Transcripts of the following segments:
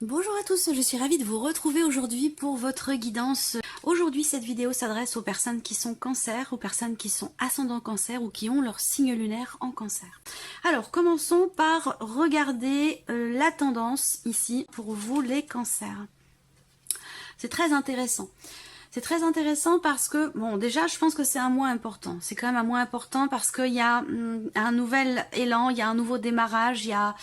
Bonjour à tous, je suis ravie de vous retrouver aujourd'hui pour votre guidance. Aujourd'hui, cette vidéo s'adresse aux personnes qui sont cancer, aux personnes qui sont ascendant cancer ou qui ont leur signe lunaire en cancer. Alors, commençons par regarder la tendance ici pour vous les cancers. C'est très intéressant. C'est très intéressant parce que, bon, déjà, je pense que c'est un mois important. C'est quand même un mois important parce qu'il y a un nouvel élan, il y a un nouveau démarrage, il y a...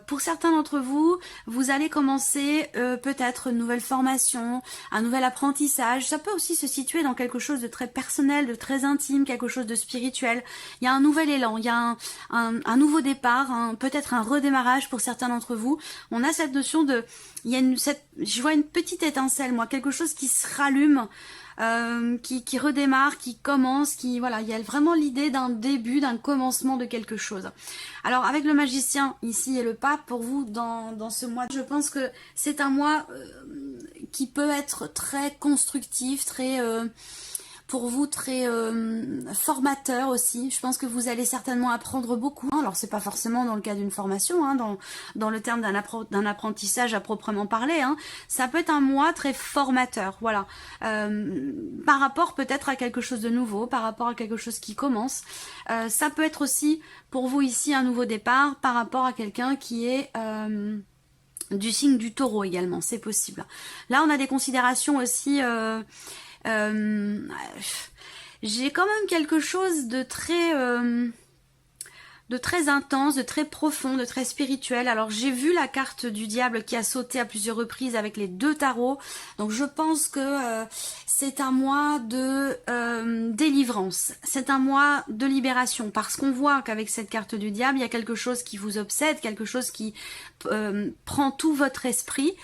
pour certains d'entre vous, vous allez commencer peut-être une nouvelle formation, un nouvel apprentissage. Ça peut aussi se situer dans quelque chose de très personnel, de très intime, quelque chose de spirituel. Il y a un nouvel élan, il y a un nouveau départ, peut-être un redémarrage pour certains d'entre vous. On a cette notion de... je vois une petite étincelle, moi, quelque chose qui se rallume, qui redémarre, qui commence, voilà, il y a vraiment l'idée d'un début, d'un commencement de quelque chose. Alors avec le magicien ici et le pape, pour vous dans ce mois, je pense que c'est un mois qui peut être très constructif, très... pour vous très formateur aussi. Je pense que vous allez certainement apprendre beaucoup. Alors c'est pas forcément dans le cas d'une formation, dans le terme d'un apprentissage à proprement parler. Ça peut être un mois très formateur, voilà. Par rapport peut-être à quelque chose de nouveau, par rapport à quelque chose qui commence. Ça peut être aussi pour vous ici un nouveau départ par rapport à quelqu'un qui est... du signe du taureau également, c'est possible. Là on a des considérations aussi... j'ai quand même quelque chose de très intense, de très profond, de très spirituel. Alors j'ai vu la carte du diable qui a sauté à plusieurs reprises avec les deux tarots. Donc je pense que c'est un mois de délivrance. C'est un mois de libération. Parce qu'on voit qu'avec cette carte du diable, il y a quelque chose qui vous obsède, quelque chose qui prend tout votre esprit.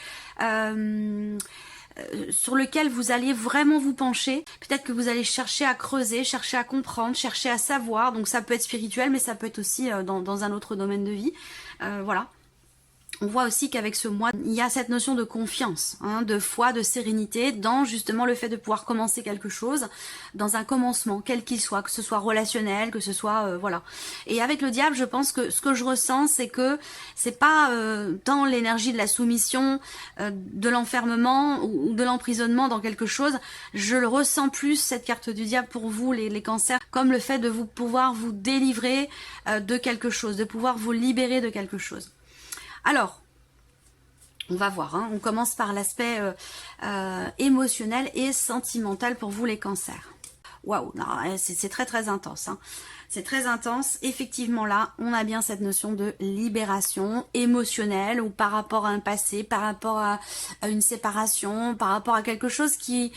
Sur lequel vous allez vraiment vous pencher. Peut-être que vous allez chercher à creuser, chercher à comprendre, chercher à savoir. Donc ça peut être spirituel, mais ça peut être aussi dans un autre domaine de vie. Voilà. On voit aussi qu'avec ce mois, il y a cette notion de confiance, de foi, de sérénité, dans justement le fait de pouvoir commencer quelque chose, dans un commencement, quel qu'il soit, que ce soit relationnel, que ce soit... voilà. Et avec le diable, je pense que ce que je ressens, c'est que c'est pas tant l'énergie de la soumission, de l'enfermement ou de l'emprisonnement dans quelque chose, je le ressens plus, cette carte du diable pour vous, les cancers, comme le fait de pouvoir vous délivrer de quelque chose, de pouvoir vous libérer de quelque chose. Alors, on va voir, on commence par l'aspect émotionnel et sentimental pour vous les cancers. Waouh, c'est très très intense. C'est très intense. Effectivement là, on a bien cette notion de libération émotionnelle ou par rapport à un passé, par rapport à une séparation, par rapport à quelque chose qui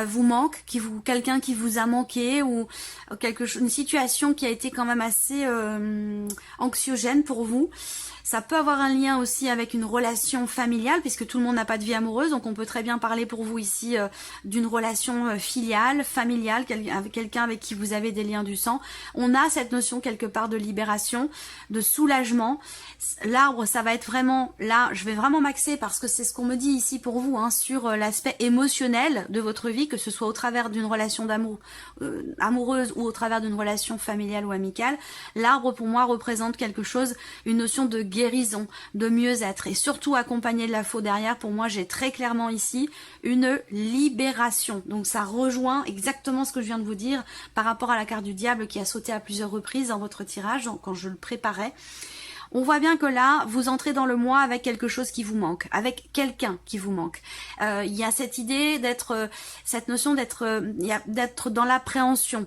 vous manque, quelqu'un qui vous a manqué ou une situation qui a été quand même assez anxiogène pour vous. Ça peut avoir un lien aussi avec une relation familiale, puisque tout le monde n'a pas de vie amoureuse, donc on peut très bien parler pour vous ici d'une relation filiale, familiale, avec quelqu'un avec qui vous avez des liens du sang. On a cette notion quelque part de libération, de soulagement. L'arbre, ça va être vraiment, là, je vais vraiment m'axer parce que c'est ce qu'on me dit ici pour vous, sur l'aspect émotionnel de votre vie, que ce soit au travers d'une relation d'amour amoureuse ou au travers d'une relation familiale ou amicale. L'arbre, pour moi, représente quelque chose, une notion de guérison, de mieux-être et surtout accompagné de la faux derrière. Pour moi, j'ai très clairement ici une libération. Donc ça rejoint exactement ce que je viens de vous dire par rapport à la carte du diable qui a sauté à plusieurs reprises dans votre tirage quand je le préparais. On voit bien que là, vous entrez dans le mois avec quelque chose qui vous manque, avec quelqu'un qui vous manque. Il y a cette idée d'être, cette notion d'être dans l'appréhension.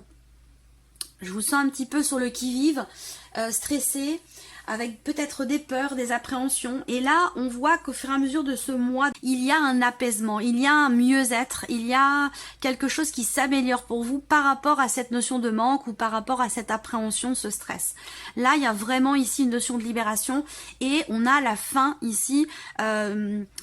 Je vous sens un petit peu sur le qui-vive, stressé, avec peut-être des peurs, des appréhensions. Et là, on voit qu'au fur et à mesure de ce mois, il y a un apaisement, il y a un mieux-être, il y a quelque chose qui s'améliore pour vous par rapport à cette notion de manque ou par rapport à cette appréhension, ce stress. Là, il y a vraiment ici une notion de libération et on a la fin ici.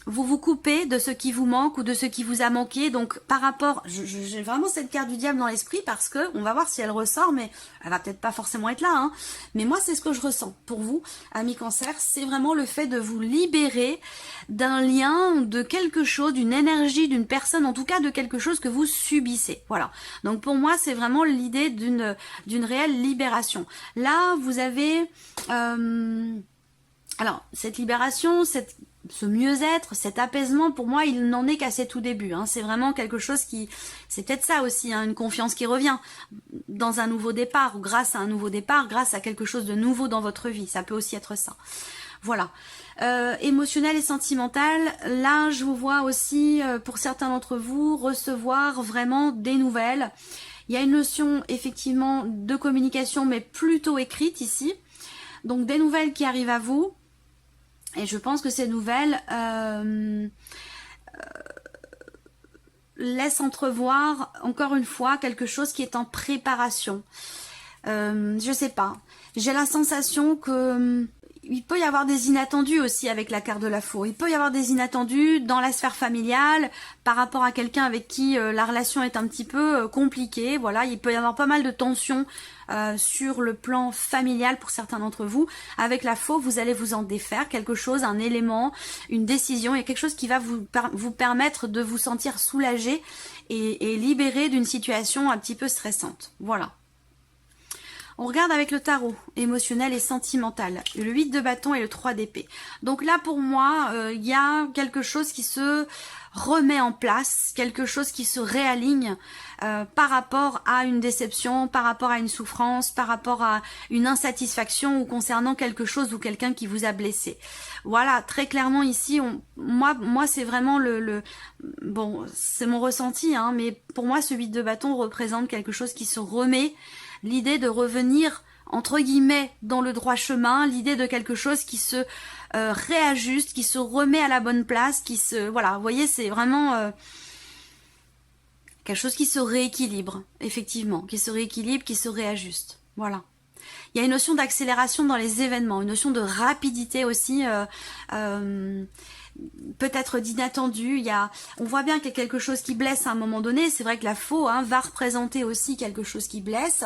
Vous vous coupez de ce qui vous manque ou de ce qui vous a manqué. Donc, par rapport, j'ai vraiment cette carte du diable dans l'esprit parce que on va voir si elle ressort, mais elle va peut-être pas forcément être là. Mais moi, c'est ce que je ressens pour vous. Amis cancer, c'est vraiment le fait de vous libérer d'un lien, de quelque chose, d'une énergie, d'une personne, en tout cas de quelque chose que vous subissez. Voilà. Donc pour moi, c'est vraiment l'idée d'une réelle libération. Là, vous avez... alors, cette libération, ce mieux-être, cet apaisement, pour moi, il n'en est qu'à ses tout débuts. Hein. C'est vraiment quelque chose qui... C'est peut-être ça aussi, hein, une confiance qui revient dans un nouveau départ, ou grâce à un nouveau départ, grâce à quelque chose de nouveau dans votre vie. Ça peut aussi être ça. Voilà. Émotionnel et sentimental, là, je vous vois aussi, pour certains d'entre vous, recevoir vraiment des nouvelles. Il y a une notion, effectivement, de communication, mais plutôt écrite ici. Donc, des nouvelles qui arrivent à vous. Et je pense que ces nouvelles laissent entrevoir, encore une fois, quelque chose qui est en préparation. Je sais pas. J'ai la sensation que il peut y avoir des inattendus aussi avec la carte de la Faux. Il peut y avoir des inattendus dans la sphère familiale, par rapport à quelqu'un avec qui la relation est un petit peu compliquée. Voilà, il peut y avoir pas mal de tensions sur le plan familial pour certains d'entre vous. Avec la Faux, vous allez vous en défaire, quelque chose, un élément, une décision, il y a quelque chose qui va vous permettre de vous sentir soulagé et libéré d'une situation un petit peu stressante. Voilà. On regarde avec le tarot, émotionnel et sentimental, le 8 de bâton et le 3 d'épée. Donc là, pour moi, il y a quelque chose qui se remet en place, quelque chose qui se réaligne par rapport à une déception, par rapport à une souffrance, par rapport à une insatisfaction ou concernant quelque chose ou quelqu'un qui vous a blessé. Voilà, très clairement ici, moi c'est vraiment bon, c'est mon ressenti, hein, mais pour moi ce 8 de bâton représente quelque chose qui se remet. L'idée de revenir, entre guillemets, dans le droit chemin, l'idée de quelque chose qui se réajuste, qui se remet à la bonne place, qui se... Voilà, vous voyez, c'est vraiment quelque chose qui se rééquilibre, effectivement, qui se rééquilibre, qui se réajuste. Voilà. Il y a une notion d'accélération dans les événements, une notion de rapidité aussi, peut-être d'inattendu. On voit bien qu'il y a quelque chose qui blesse à un moment donné. C'est vrai que la Faux va représenter aussi quelque chose qui blesse.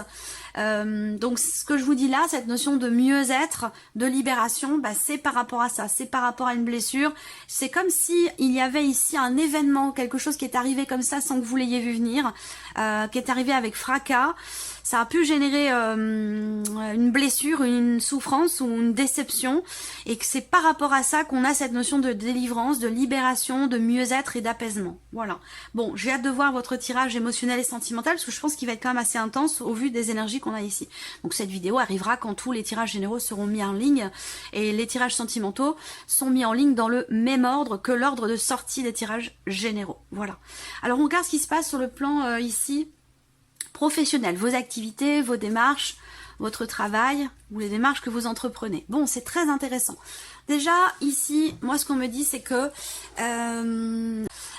Donc ce que je vous dis là, cette notion de mieux-être, de libération, c'est par rapport à ça, c'est par rapport à une blessure. C'est comme si il y avait ici un événement, quelque chose qui est arrivé comme ça sans que vous l'ayez vu venir, qui est arrivé avec fracas. Ça a pu générer une blessure, une souffrance ou une déception, et que c'est par rapport à ça qu'on a cette notion de délivrance, de libération, de mieux-être et d'apaisement. Voilà. Bon, j'ai hâte de voir votre tirage émotionnel et sentimental, parce que je pense qu'il va être quand même assez intense au vu des énergies qu'on a ici. Donc cette vidéo arrivera quand tous les tirages généraux seront mis en ligne, et les tirages sentimentaux sont mis en ligne dans le même ordre que l'ordre de sortie des tirages généraux. Voilà. Alors on regarde ce qui se passe sur le plan ici, professionnel, vos activités, vos démarches, votre travail ou les démarches que vous entreprenez. Bon, c'est très intéressant. Déjà, ici, moi, ce qu'on me dit, c'est que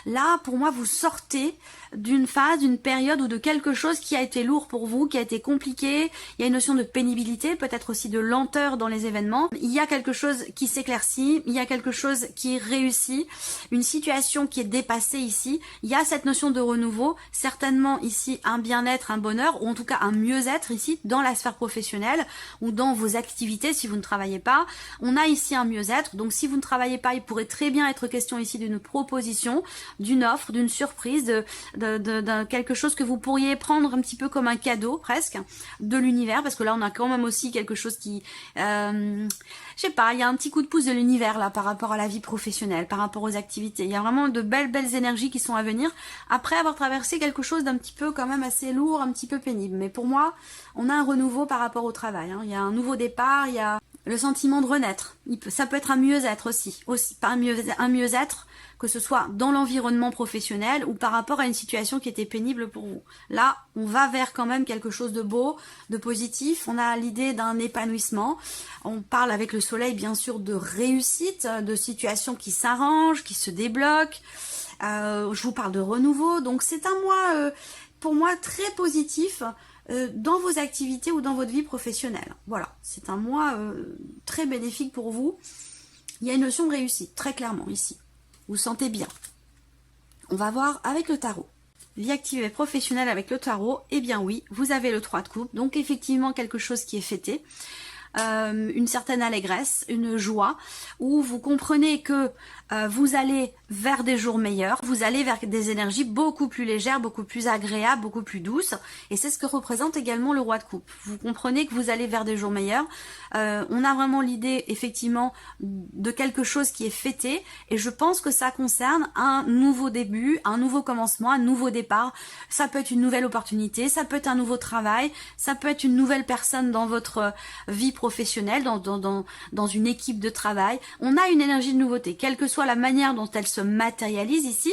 là, pour moi, vous sortez d'une phase, d'une période ou de quelque chose qui a été lourd pour vous, qui a été compliqué. Il y a une notion de pénibilité, peut-être aussi de lenteur dans les événements. Il y a quelque chose qui s'éclaircit, il y a quelque chose qui réussit, une situation qui est dépassée ici. Il y a cette notion de renouveau, certainement ici un bien-être, un bonheur, ou en tout cas un mieux-être ici dans la sphère professionnelle ou dans vos activités si vous ne travaillez pas. On a ici un mieux-être, donc si vous ne travaillez pas, il pourrait très bien être question ici d'une proposition, d'une offre, d'une surprise, de quelque chose que vous pourriez prendre un petit peu comme un cadeau presque de l'univers, parce que là on a quand même aussi quelque chose qui je sais pas, il y a un petit coup de pouce de l'univers là par rapport à la vie professionnelle, par rapport aux activités. Il y a vraiment de belles énergies qui sont à venir après avoir traversé quelque chose d'un petit peu quand même assez lourd, un petit peu pénible. Mais pour moi, on a un renouveau par rapport au travail, hein. Il y a un nouveau départ, il y a le sentiment de renaître. Ça peut être un mieux-être aussi pas un mieux-être, que ce soit dans l'environnement professionnel ou par rapport à une situation qui était pénible pour vous. Là, on va vers quand même quelque chose de beau, de positif. On a l'idée d'un épanouissement. On parle avec le soleil, bien sûr, de réussite, de situations qui s'arrangent, qui se débloquent. Je vous parle de renouveau. Donc, c'est un mois, pour moi, très positif dans vos activités ou dans votre vie professionnelle. Voilà, c'est un mois très bénéfique pour vous. Il y a une notion de réussite, très clairement, ici. Vous sentez bien. On va voir avec le tarot. Vie active et professionnelle avec le tarot, eh bien oui, vous avez le 3 de coupe, donc effectivement quelque chose qui est fêté. une certaine allégresse, une joie, où vous comprenez que vous allez vers des jours meilleurs, vous allez vers des énergies beaucoup plus légères, beaucoup plus agréables, beaucoup plus douces, et c'est ce que représente également le roi de coupe. Vous comprenez que vous allez vers des jours meilleurs. On a vraiment l'idée effectivement de quelque chose qui est fêté, et je pense que ça concerne un nouveau début, un nouveau commencement, un nouveau départ. Ça peut être une nouvelle opportunité, ça peut être un nouveau travail, ça peut être une nouvelle personne dans votre vie professionnelle, dans une équipe de travail. On a une énergie de nouveauté, quelle que soit la manière dont elle se matérialise ici.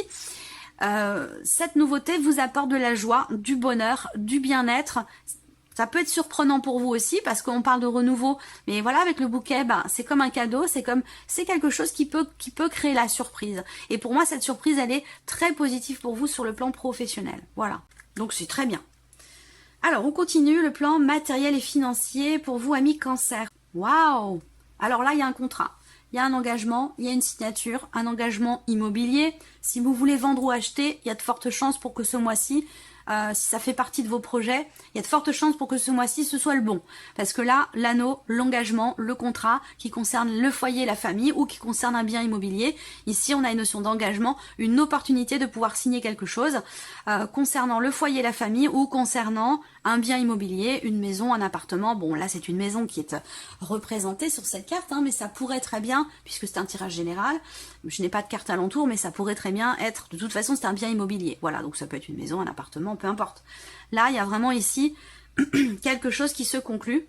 Cette nouveauté vous apporte de la joie, du bonheur, du bien-être. Ça peut être surprenant pour vous aussi parce qu'on parle de renouveau, mais voilà, avec le bouquet, c'est comme un cadeau, c'est quelque chose qui peut créer la surprise. Et pour moi, cette surprise, elle est très positive pour vous sur le plan professionnel. Voilà, donc c'est très bien. Alors, on continue le plan matériel et financier pour vous, amis Cancer. Waouh! Alors là, il y a un contrat. Il y a un engagement, il y a une signature, un engagement immobilier. Si vous voulez vendre ou acheter, il y a de fortes chances pour que ce mois-ci, si ça fait partie de vos projets, il y a de fortes chances pour que ce mois-ci ce soit le bon. Parce que là, l'anneau, l'engagement, le contrat qui concerne le foyer, la famille ou qui concerne un bien immobilier, ici on a une notion d'engagement, une opportunité de pouvoir signer quelque chose concernant le foyer, la famille ou concernant un bien immobilier, une maison, un appartement. Bon, là c'est une maison qui est représentée sur cette carte, mais ça pourrait très bien, puisque c'est un tirage général, je n'ai pas de carte alentour, mais ça pourrait très bien être, de toute façon c'est un bien immobilier. Voilà, donc ça peut être une maison, un appartement, peu importe. Là, il y a vraiment ici quelque chose qui se conclut,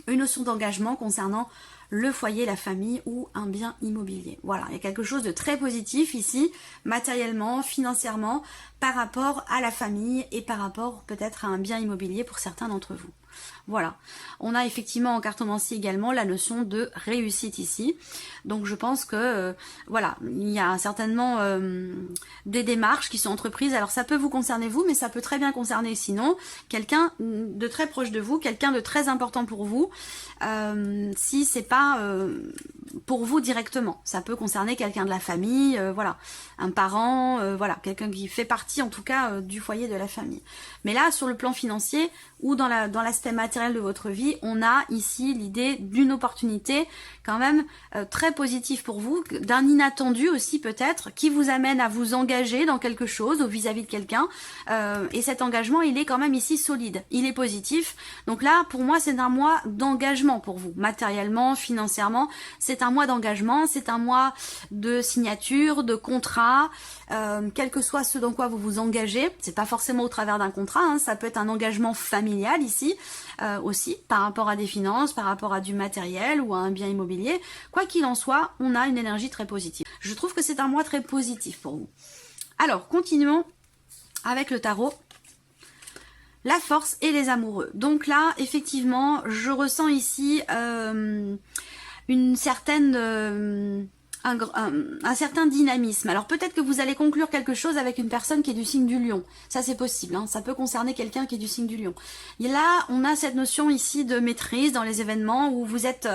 une notion d'engagement concernant le foyer, la famille ou un bien immobilier. Voilà, il y a quelque chose de très positif ici, matériellement, financièrement, par rapport à la famille et par rapport peut-être à un bien immobilier pour certains d'entre vous. Voilà, on a effectivement en cartomancie également la notion de réussite ici, donc je pense que voilà, il y a certainement des démarches qui sont entreprises. Alors ça peut vous concerner vous, mais ça peut très bien concerner sinon quelqu'un de très proche de vous, quelqu'un de très important pour vous, si c'est pas pour vous directement, ça peut concerner quelqu'un de la famille, voilà, un parent, voilà, quelqu'un qui fait partie en tout cas du foyer de la famille. Mais là, sur le plan financier ou dans l'aspect matériel de votre vie, on a ici l'idée d'une opportunité quand même très positive pour vous, d'un inattendu aussi peut-être, qui vous amène à vous engager dans quelque chose ou vis-à-vis de quelqu'un, et cet engagement, il est quand même ici solide, il est positif. Donc là, pour moi, c'est un mois d'engagement pour vous, matériellement, financièrement, c'est un mois d'engagement, c'est un mois de signature, de contrat, quel que soit ce dans quoi vous vous engagez. C'est pas forcément au travers d'un contrat, ça peut être un engagement familial ici, aussi, par rapport à des finances, par rapport à du matériel ou à un bien immobilier. Quoi qu'il en soit, on a une énergie très positive. Je trouve que c'est un mois très positif pour vous. Alors, continuons avec le tarot. La force et les amoureux. Donc là, effectivement, je ressens ici une certaine... un certain dynamisme. Alors peut-être que vous allez conclure quelque chose avec une personne qui est du signe du lion. Ça c'est possible, ça peut concerner quelqu'un qui est du signe du lion. Et là, on a cette notion ici de maîtrise dans les événements où vous êtes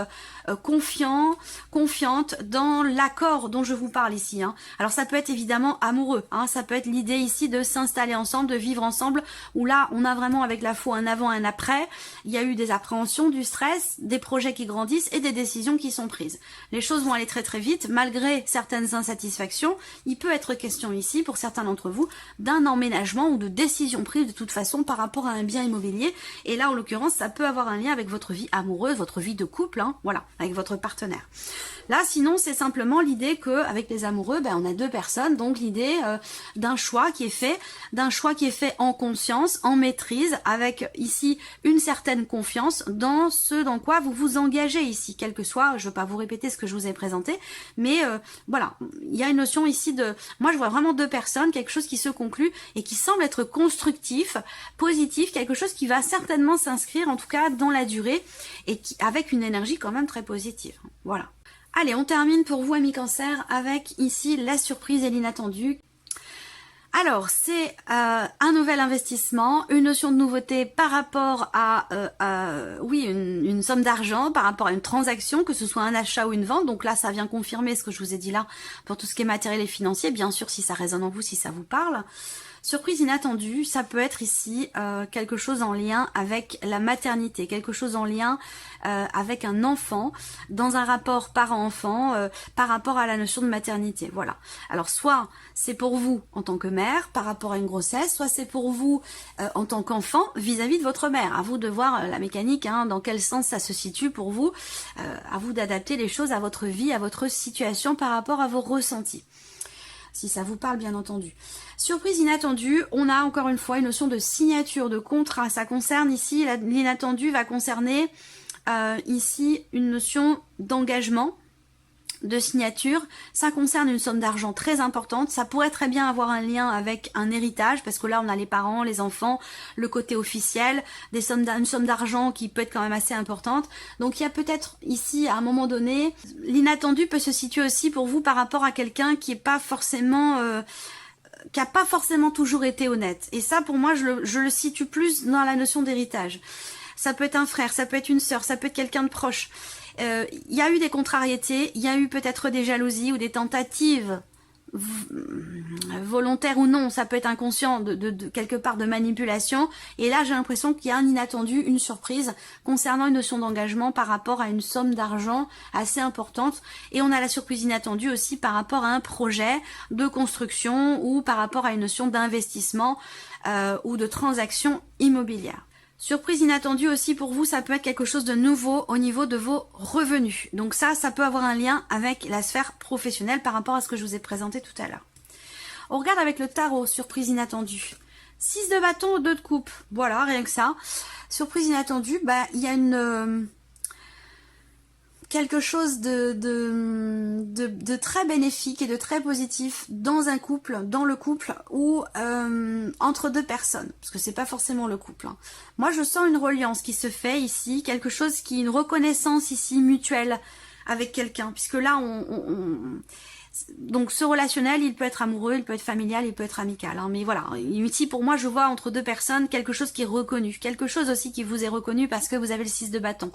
confiant, confiante dans l'accord dont je vous parle ici. Alors ça peut être évidemment amoureux, ça peut être l'idée ici de s'installer ensemble, de vivre ensemble, où là on a vraiment avec la faux un avant, un après. Il y a eu des appréhensions, du stress, des projets qui grandissent et des décisions qui sont prises. Les choses vont aller très très vite. Malgré certaines insatisfactions, il peut être question ici, pour certains d'entre vous, d'un emménagement ou de décision prise de toute façon par rapport à un bien immobilier. Et là, en l'occurrence, ça peut avoir un lien avec votre vie amoureuse, votre vie de couple, voilà, avec votre partenaire. Là, sinon, c'est simplement l'idée que avec les amoureux, on a deux personnes, donc l'idée d'un choix qui est fait, en conscience, en maîtrise, avec ici une certaine confiance dans ce dans quoi vous vous engagez ici, quel que soit, je ne veux pas vous répéter ce que je vous ai présenté, mais voilà, il y a une notion ici de, moi je vois vraiment deux personnes, quelque chose qui se conclut et qui semble être constructif, positif, quelque chose qui va certainement s'inscrire en tout cas dans la durée et qui, avec une énergie quand même très positive, voilà. Allez, on termine pour vous, amis Cancer, avec ici la surprise et l'inattendu. Alors, c'est un nouvel investissement, une notion de nouveauté par rapport à oui, une somme d'argent, par rapport à une transaction, que ce soit un achat ou une vente. Donc là, ça vient confirmer ce que je vous ai dit là pour tout ce qui est matériel et financier, bien sûr, si ça résonne en vous, si ça vous parle. Surprise inattendue, ça peut être ici quelque chose en lien avec la maternité, quelque chose en lien avec un enfant, dans un rapport parent-enfant, par rapport à la notion de maternité. Voilà. Alors soit c'est pour vous en tant que mère par rapport à une grossesse, soit c'est pour vous en tant qu'enfant vis-à-vis de votre mère. À vous de voir la mécanique, hein, dans quel sens ça se situe pour vous. À vous d'adapter les choses à votre vie, à votre situation par rapport à vos ressentis. Si ça vous parle, bien entendu. Surprise inattendue, on a encore une fois une notion de signature, de contrat. Ça concerne ici, l'inattendu va concerner ici une notion d'engagement, de signature. Ça concerne une somme d'argent très importante. Ça pourrait très bien avoir un lien avec un héritage, parce que là on a les parents, les enfants, le côté officiel, une somme d'argent qui peut être quand même assez importante. Donc il y a peut-être ici à un moment donné, l'inattendu peut se situer aussi pour vous par rapport à quelqu'un qui est pas forcément qui a pas forcément toujours été honnête. Et ça pour moi je le situe plus dans la notion d'héritage. Ça peut être un frère, ça peut être une sœur, ça peut être quelqu'un de proche. Il y a eu des contrariétés, il y a eu peut-être des jalousies ou des tentatives volontaires ou non, ça peut être inconscient de quelque part de manipulation. Et là j'ai l'impression qu'il y a un inattendu, une surprise concernant une notion d'engagement par rapport à une somme d'argent assez importante. Et on a la surprise inattendue aussi par rapport à un projet de construction ou par rapport à une notion d'investissement ou de transaction immobilière. Surprise inattendue aussi pour vous, ça peut être quelque chose de nouveau au niveau de vos revenus. Donc ça peut avoir un lien avec la sphère professionnelle par rapport à ce que je vous ai présenté tout à l'heure. On regarde avec le tarot, surprise inattendue. 6 de bâton, 2 de coupe. Voilà, rien que ça. Surprise inattendue, il y a quelque chose de très bénéfique et de très positif dans un couple, dans le couple ou entre deux personnes, parce que c'est pas forcément le couple. Hein. Moi je sens une reliance qui se fait ici, quelque chose qui, une reconnaissance ici mutuelle avec quelqu'un, puisque là donc ce relationnel, il peut être amoureux, il peut être familial, il peut être amical, hein, mais voilà, ici pour moi je vois entre deux personnes quelque chose qui est reconnu, quelque chose aussi qui vous est reconnu parce que vous avez le 6 de bâton.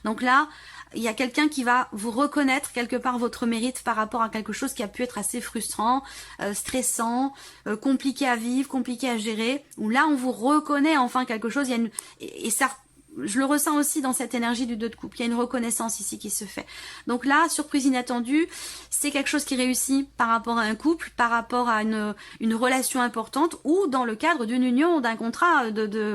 Donc là, il y a quelqu'un qui va vous reconnaître quelque part votre mérite par rapport à quelque chose qui a pu être assez frustrant, stressant, compliqué à vivre, compliqué à gérer, où là on vous reconnaît enfin quelque chose, il y a et ça, je le ressens aussi dans cette énergie du 2 de coupe, il y a une reconnaissance ici qui se fait. Donc là, surprise inattendue, c'est quelque chose qui réussit par rapport à un couple, par rapport à une relation importante ou dans le cadre d'une union, d'un contrat,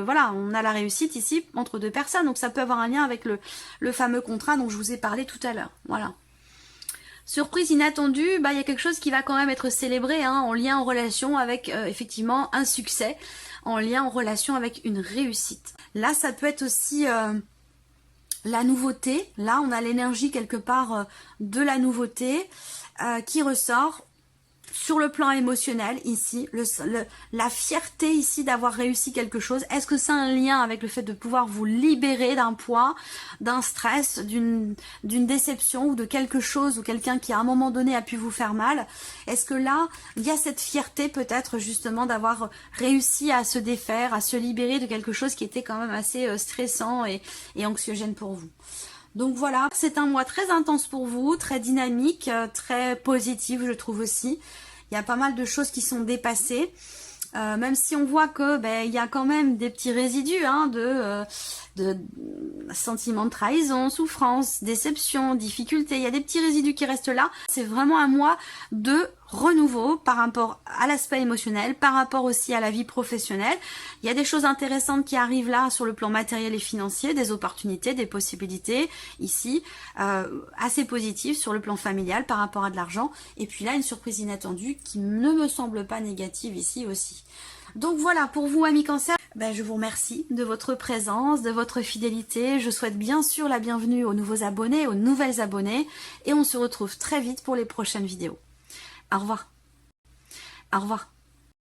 voilà, on a la réussite ici entre deux personnes, donc ça peut avoir un lien avec le fameux contrat dont je vous ai parlé tout à l'heure, voilà. Surprise inattendue, il y a quelque chose qui va quand même être célébré, hein, en lien, en relation avec effectivement un succès, en lien, en relation avec une réussite. Là, ça peut être aussi la nouveauté. Là, on a l'énergie quelque part de la nouveauté qui ressort. Sur le plan émotionnel, ici, la fierté ici d'avoir réussi quelque chose, est-ce que c'est un lien avec le fait de pouvoir vous libérer d'un poids, d'un stress, d'une déception ou de quelque chose ou quelqu'un qui à un moment donné a pu vous faire mal? Est-ce que là, il y a cette fierté peut-être justement d'avoir réussi à se défaire, à se libérer de quelque chose qui était quand même assez stressant et anxiogène pour vous? Donc voilà, c'est un mois très intense pour vous, très dynamique, très positif je trouve aussi. Il y a pas mal de choses qui sont dépassées, même si on voit que il y a quand même des petits résidus hein, de sentiments de trahison, souffrance, déception, difficulté. Il y a des petits résidus qui restent là. C'est vraiment un mois de renouveau par rapport à l'aspect émotionnel, par rapport aussi à la vie professionnelle. Il y a des choses intéressantes qui arrivent là sur le plan matériel et financier, des opportunités, des possibilités ici, assez positives sur le plan familial par rapport à de l'argent. Et puis là, une surprise inattendue qui ne me semble pas négative ici aussi. Donc voilà, pour vous amis Cancer, je vous remercie de votre présence, de votre fidélité. Je souhaite bien sûr la bienvenue aux nouveaux abonnés, aux nouvelles abonnées. Et on se retrouve très vite pour les prochaines vidéos. Au revoir. Au revoir.